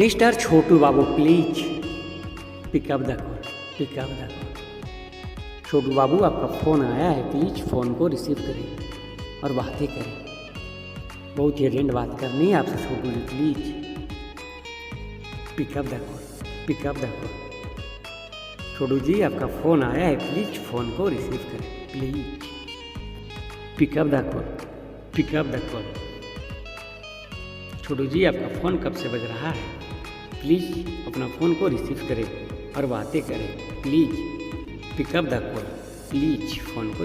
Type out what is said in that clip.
Mister Chhotu बाबू please pick up the call, pick up the call. Chhotu बाबू आपका फ़ोन आया है, प्लीज़ फ़ोन को रिसीव करें और बातें करें। बहुत ही अर्जेंट बात करनी है आपसे Chhotu ji, please pick up the call, pick up the call. Chhotu ji आपका फ़ोन आया है, प्लीज़ फ़ोन को रिसीव करें, please pick up the call, pick up the call. Chhotu ji आपका फ़ोन कब से बज रहा है, प्लीज़ अपना फ़ोन को रिसीव करें और बातें करें, please pick up the call, please phone को